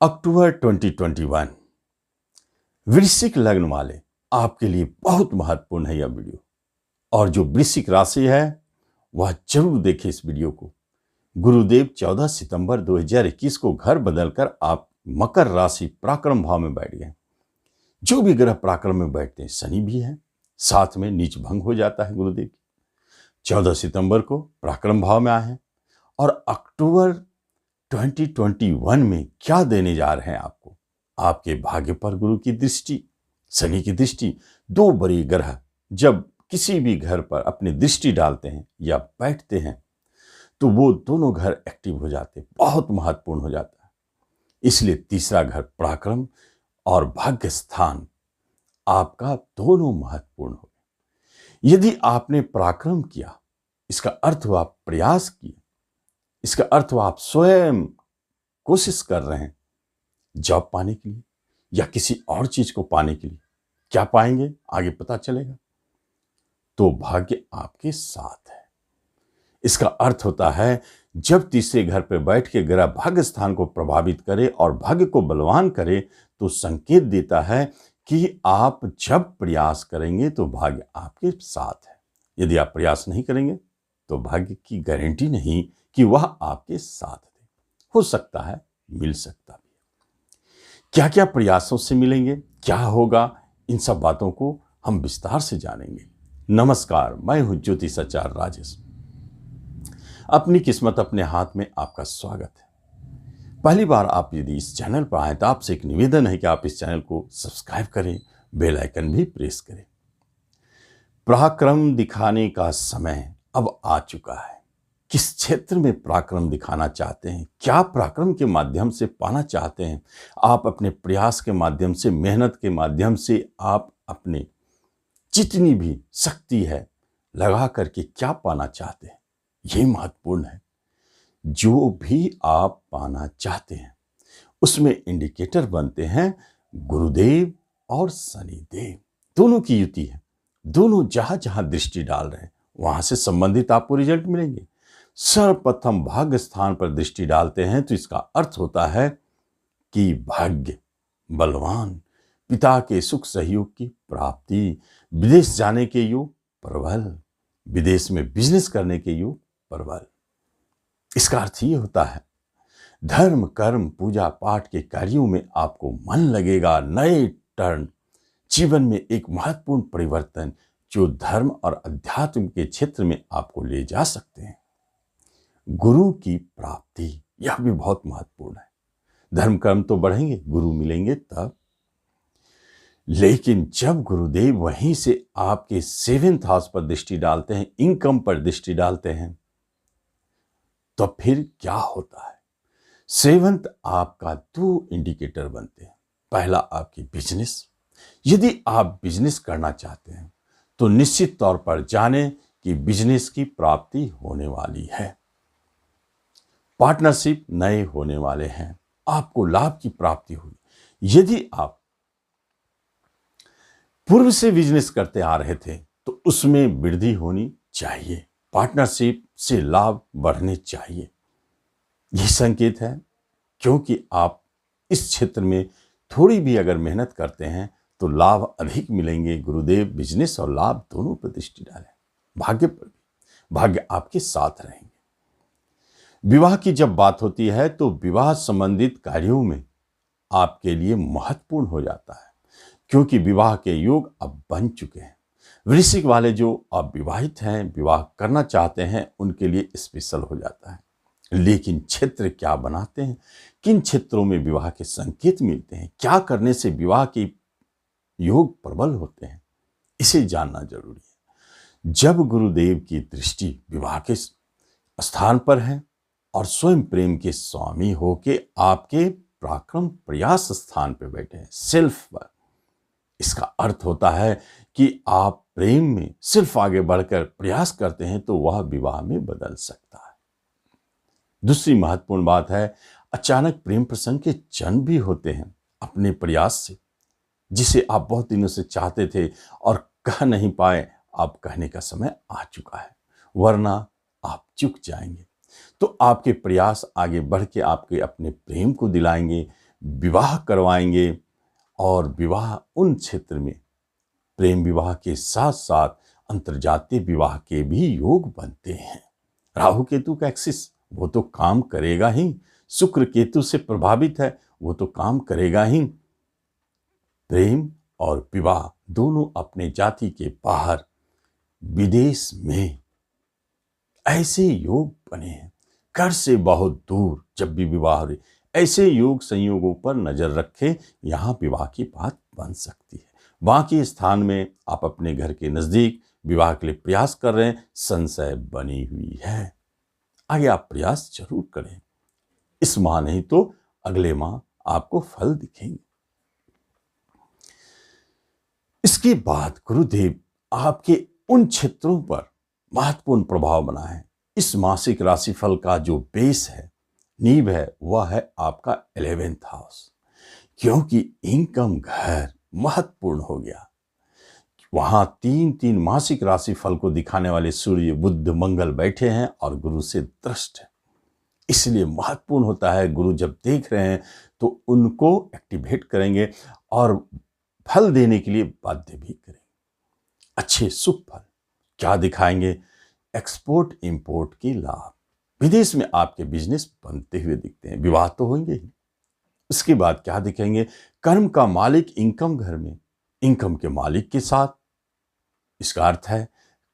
अक्टूबर 2021 वृश्चिक लग्न वाले आपके लिए बहुत महत्वपूर्ण है यह वीडियो। और जो वृश्चिक राशि है वह जरूर देखे इस वीडियो को। गुरुदेव 14 सितंबर 2021 को घर बदलकर आप मकर राशि पराक्रम भाव में बैठ गए। जो भी ग्रह पराक्रम में बैठते हैं, शनि भी है, साथ में नीच भंग हो जाता है गुरुदेव की। 14 सितंबर को पराक्रम भाव में आए हैं और अक्टूबर 2021 में क्या देने जा रहे हैं आपको। आपके भाग्य पर गुरु की दृष्टि, शनि की दृष्टि, दो बड़े ग्रह जब किसी भी घर पर अपनी दृष्टि डालते हैं या बैठते हैं तो वो दोनों घर एक्टिव हो जाते हैं, बहुत महत्वपूर्ण हो जाता है। इसलिए तीसरा घर पराक्रम और भाग्य स्थान आपका दोनों महत्वपूर्ण हो। यदि आपने पराक्रम किया, इसका अर्थ हुआ आप प्रयास किए, इसका अर्थ हुआ आप स्वयं कोशिश कर रहे हैं जॉब पाने के लिए या किसी और चीज को पाने के लिए। क्या पाएंगे आगे पता चलेगा। तो भाग्य आपके साथ है। इसका अर्थ होता है जब तीसरे घर पर बैठ के ग्रह भाग्य स्थान को प्रभावित करे और भाग्य को बलवान करे तो संकेत देता है कि आप जब प्रयास करेंगे तो भाग्य आपके साथ है। यदि आप प्रयास नहीं करेंगे तो भाग्य की गारंटी नहीं कि वह आपके साथ दे। हो सकता है, मिल सकता भी है। क्या क्या प्रयासों से मिलेंगे, क्या होगा, इन सब बातों को हम विस्तार से जानेंगे। नमस्कार, मैं हूं ज्योतिषाचार्य राजेश। अपनी किस्मत अपने हाथ में आपका स्वागत है। पहली बार आप यदि इस चैनल पर आए तो आपसे एक निवेदन है कि आप इस चैनल को सब्सक्राइब करें, बेल आइकन भी प्रेस करें। पराक्रम दिखाने का समय अब आ चुका है। किस क्षेत्र में पराक्रम दिखाना चाहते हैं, क्या पराक्रम के माध्यम से पाना चाहते हैं, आप अपने प्रयास के माध्यम से, मेहनत के माध्यम से आप अपने जितनी भी शक्ति है लगा करके क्या पाना चाहते हैं, ये महत्वपूर्ण है। जो भी आप पाना चाहते हैं उसमें इंडिकेटर बनते हैं गुरुदेव और शनिदेव, दोनों की युति है। दोनों जहां जहां दृष्टि डाल रहे हैं वहां से संबंधित आपको रिजल्ट मिलेंगे। सर्वप्रथम भाग्य स्थान पर दृष्टि डालते हैं तो इसका अर्थ होता है कि भाग्य बलवान, पिता के सुख सहयोग की प्राप्ति, विदेश जाने के योग प्रबल, विदेश में बिजनेस करने के योग प्रबल। इसका अर्थ ये होता है धर्म, कर्म, पूजा पाठ के कार्यों में आपको मन लगेगा। नए टर्न, जीवन में एक महत्वपूर्ण परिवर्तन जो धर्म और अध्यात्म के क्षेत्र में आपको ले जा सकते हैं। गुरु की प्राप्ति, यह भी बहुत महत्वपूर्ण है। धर्म कर्म तो बढ़ेंगे, गुरु मिलेंगे तब। लेकिन जब गुरुदेव वहीं से आपके 7th हाउस पर दृष्टि डालते हैं, इनकम पर दृष्टि डालते हैं, तो फिर क्या होता है। 7th आपका 2 इंडिकेटर बनते हैं। पहला आपकी बिजनेस। यदि आप बिजनेस करना चाहते हैं तो निश्चित तौर पर जाने कि बिजनेस की प्राप्ति होने वाली है। पार्टनरशिप नए होने वाले हैं, आपको लाभ की प्राप्ति होगी। यदि आप पूर्व से बिजनेस करते आ रहे थे तो उसमें वृद्धि होनी चाहिए, पार्टनरशिप से लाभ बढ़ने चाहिए। यह संकेत है क्योंकि आप इस क्षेत्र में थोड़ी भी अगर मेहनत करते हैं तो लाभ अधिक मिलेंगे। गुरुदेव बिजनेस और लाभ दोनों पर दृष्टि डालें। भाग्य पर भी, भाग्य आपके साथ रहेंगे। विवाह की जब बात होती है तो विवाह संबंधित कार्यों में आपके लिए महत्वपूर्ण हो जाता है क्योंकि विवाह के योग अब बन चुके हैं। वृश्चिक वाले जो अविवाहित हैं, विवाह करना चाहते हैं, उनके लिए स्पेशल हो जाता है। लेकिन क्षेत्र क्या बनाते हैं, किन क्षेत्रों में विवाह के संकेत मिलते हैं, क्या करने से विवाह के योग प्रबल होते हैं, इसे जानना जरूरी है। जब गुरुदेव की दृष्टि विवाह के स्थान पर है और स्वयं प्रेम के स्वामी होके आपके पराक्रम प्रयास स्थान पर बैठे हैं, सेल्फ पर, इसका अर्थ होता है कि आप प्रेम में सिर्फ आगे बढ़कर प्रयास करते हैं तो वह विवाह में बदल सकता है। दूसरी महत्वपूर्ण बात है अचानक प्रेम प्रसंग के जन्म भी होते हैं अपने प्रयास से, जिसे आप बहुत दिनों से चाहते थे और कह नहीं पाए। आप कहने का समय आ चुका है, वरना आप चूक जाएंगे। तो आपके प्रयास आगे बढ़ के आपके अपने प्रेम को दिलाएंगे, विवाह करवाएंगे और विवाह उन क्षेत्र में प्रेम विवाह के साथ साथ अंतर्जातीय विवाह के भी योग बनते हैं। राहु केतु का एक्सिस वो तो काम करेगा ही, शुक्र केतु से प्रभावित है वो तो काम करेगा ही। प्रेम और विवाह दोनों अपने जाति के बाहर विदेश में ऐसे योग बने हैं। घर से बहुत दूर जब भी विवाह हो, ऐसे योग संयोगों पर नजर रखें, यहां विवाह की बात बन सकती है। बाकी स्थान में आप अपने घर के नजदीक विवाह के लिए प्रयास कर रहे हैं, संशय बनी हुई है। आगे आप प्रयास जरूर करें, इस माह नहीं तो अगले माह आपको फल दिखेंगे। इसके बाद गुरुदेव आपके उन क्षेत्रों पर महत्वपूर्ण प्रभाव बनाए। इस मासिक राशिफल का जो बेस है, नींव है, वह है आपका 11th हाउस, क्योंकि इनकम घर महत्वपूर्ण हो गया। वहां 3 मासिक राशिफल को दिखाने वाले सूर्य, बुध, मंगल बैठे हैं और गुरु से दृष्ट है। इसलिए महत्वपूर्ण होता है, गुरु जब देख रहे हैं तो उनको एक्टिवेट करेंगे और फल देने के लिए बाध्य भी करेंगे। अच्छे शुभ फल क्या दिखाएंगे? एक्सपोर्ट इंपोर्ट के लाभ, विदेश में आपके बिजनेस बनते हुए दिखते हैं। विवाह तो होंगे ही। उसके बाद क्या दिखेंगे? कर्म का मालिक इनकम घर में, इनकम के मालिक के साथ। इसका अर्थ है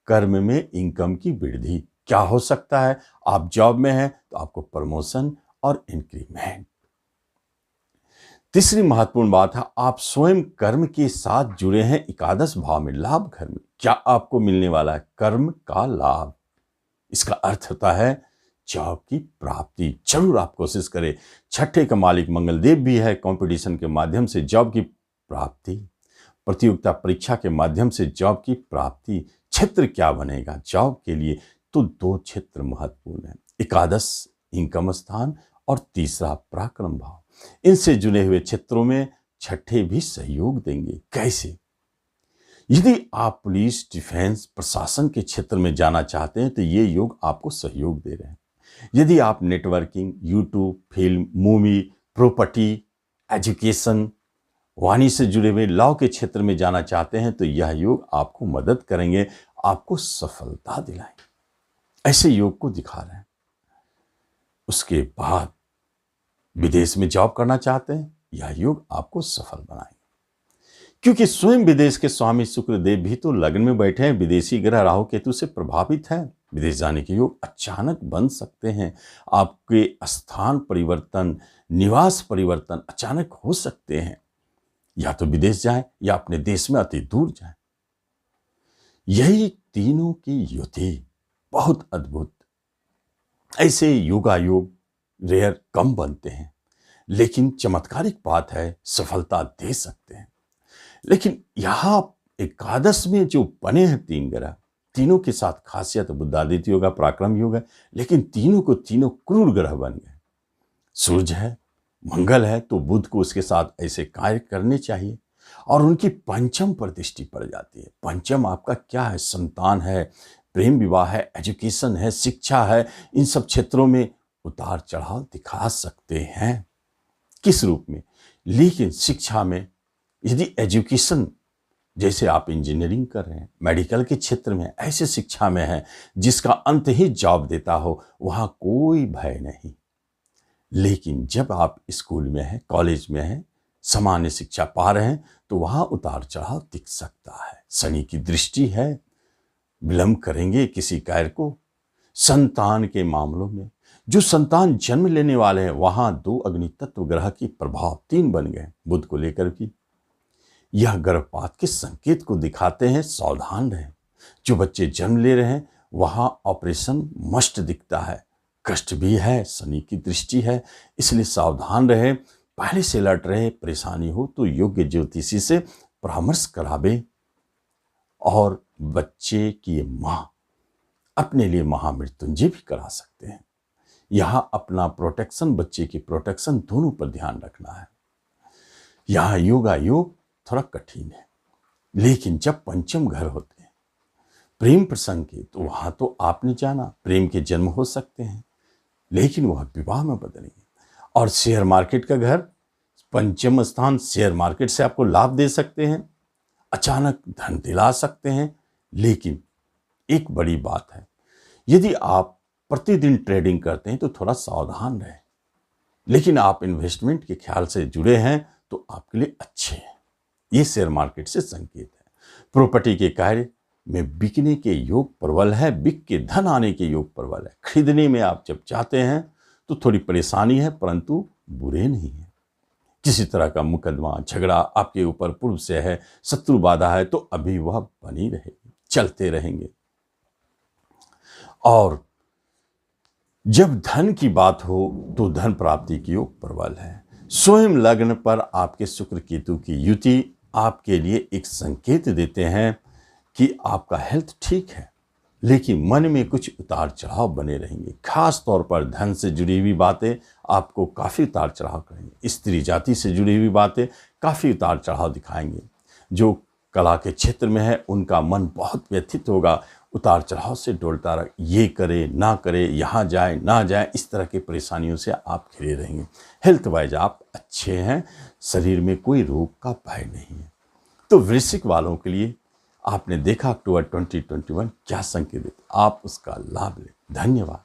कर्म में इनकम की वृद्धि। क्या हो सकता है? आप जॉब में हैं तो आपको प्रमोशन और इंक्रीमेंट। तीसरी महत्वपूर्ण बात है, आप स्वयं कर्म के साथ जुड़े हैं एकादश भाव में, लाभ घर में। क्या आपको मिलने वाला है? कर्म का लाभ। इसका अर्थ होता है जॉब की प्राप्ति। जरूर आप कोशिश करें। छठे का मालिक मंगल देव भी है, कंपटीशन के माध्यम से जॉब की प्राप्ति, प्रतियोगिता परीक्षा के माध्यम से जॉब की प्राप्ति। क्षेत्र क्या बनेगा जॉब के लिए? तो 2 क्षेत्र महत्वपूर्ण है, एकादश इनकम स्थान और तीसरा पराक्रम भाव। इनसे जुड़े हुए क्षेत्रों में छठे भी सहयोग देंगे। कैसे? यदि आप पुलिस, डिफेंस, प्रशासन के क्षेत्र में जाना चाहते हैं तो ये योग आपको सहयोग दे रहे हैं। यदि आप networking, YouTube, film, movie, property, education, वाणी से जुड़े हुए लॉ के क्षेत्र में जाना चाहते हैं तो यह योग आपको मदद करेंगे, आपको सफलता दिलाएंगे। ऐसे योग को दिखा रहे हैं। उसके बाद विदेश में जॉब करना चाहते हैं, यह योग आपको सफल बनाएंगे, क्योंकि स्वयं विदेश के स्वामी शुक्रदेव भी तो लग्न में बैठे हैं। विदेशी ग्रह राहु केतु से प्रभावित है। विदेश जाने के योग अचानक बन सकते हैं। आपके स्थान परिवर्तन, निवास परिवर्तन अचानक हो सकते हैं। या तो विदेश जाएं या अपने देश में अति दूर जाएं। यही तीनों की युति बहुत अद्भुत। ऐसे योगायोग रेयर कम बनते हैं, लेकिन चमत्कारिक बात है, सफलता दे सकते हैं। लेकिन यहां एकादश में जो बने हैं 3 ग्रह, तीनों के साथ खासियत बुद्धादित्य योग, पराक्रम योग है, लेकिन तीनों को तीनों क्रूर ग्रह बन गए। सूर्य है, मंगल है, तो बुध को उसके साथ ऐसे कार्य करने चाहिए और उनकी पंचम पर दृष्टि पड़ जाती है। पंचम आपका क्या है? संतान है, प्रेम विवाह है, एजुकेशन है, शिक्षा है। इन सब क्षेत्रों में उतार चढ़ाव दिखा सकते हैं। किस रूप में? लेकिन शिक्षा में यदि एजुकेशन, जैसे आप इंजीनियरिंग कर रहे हैं, मेडिकल के क्षेत्र में, ऐसे शिक्षा में है जिसका अंत ही जॉब देता हो, वहां कोई भय नहीं। लेकिन जब आप स्कूल में हैं, कॉलेज में हैं, सामान्य शिक्षा पा रहे हैं, तो वहां उतार चढ़ाव दिख सकता है। शनि की दृष्टि है, विलंब करेंगे किसी कार्य को। संतान के मामलों में जो संतान जन्म लेने वाले हैं, वहां 2 अग्नि तत्व ग्रह की प्रभाव 3 बन गए बुध को लेकर की। यह गर्भपात के संकेत को दिखाते हैं, सावधान रहें। जो बच्चे जन्म ले रहे हैं वहां ऑपरेशन मस्ट दिखता है, कष्ट भी है, शनि की दृष्टि है, इसलिए सावधान रहे। पहले से अलर्ट रहे। परेशानी हो तो योग्य ज्योतिषी से परामर्श करावे। और बच्चे की मां अपने लिए महामृत्युंजय भी करा सकते हैं। यहां अपना प्रोटेक्शन, बच्चे की प्रोटेक्शन, दोनों पर ध्यान रखना है। यहां योगा योग थोड़ा कठिन है, लेकिन जब पंचम घर होते हैं प्रेम प्रसंग के, तो वहां तो आपने जाना प्रेम के जन्म हो सकते हैं, लेकिन वह विवाह में बदलेंगे। और शेयर मार्केट का घर पंचम स्थान शेयर मार्केट से आपको लाभ दे सकते हैं, अचानक धन दिला सकते हैं। लेकिन एक बड़ी बात है, यदि आप प्रतिदिन ट्रेडिंग करते हैं तो थोड़ा सावधान रहें। लेकिन आप इन्वेस्टमेंट के ख्याल से जुड़े हैं तो आपके लिए अच्छे हैं। ये शेयर मार्केट से संकेत है। प्रॉपर्टी के कार्य में बिकने के योग प्रबल है, बिक के धन आने के योग प्रबल है। खरीदने में आप जब चाहते हैं तो थोड़ी परेशानी है, परंतु बुरे नहीं है। किसी तरह का मुकदमा झगड़ा आपके ऊपर पूर्व से है, शत्रु बाधा है, तो अभी वह बनी रहेगी, चलते रहेंगे। और जब धन की बात हो तो धन प्राप्ति की योग प्रबल है। स्वयं लग्न पर आपके शुक्र केतु की युति आपके लिए एक संकेत देते हैं कि आपका हेल्थ ठीक है, लेकिन मन में कुछ उतार चढ़ाव बने रहेंगे। खास तौर पर धन से जुड़ी हुई बातें आपको काफ़ी उतार चढ़ाव करेंगे। स्त्री जाति से जुड़ी हुई बातें काफ़ी उतार चढ़ाव दिखाएंगे। जो कला के क्षेत्र में है उनका मन बहुत व्यथित होगा, उतार चढ़ाव से डोलता रहे, ये करे ना करे, यहाँ जाए ना जाए, इस तरह की परेशानियों से आप घिरे रहेंगे। हेल्थ वाइज आप अच्छे हैं, शरीर में कोई रोग का भय नहीं है। तो वृश्चिक वालों के लिए आपने देखा अक्टूबर 2021 क्या संकेत देता, आप उसका लाभ लें। धन्यवाद।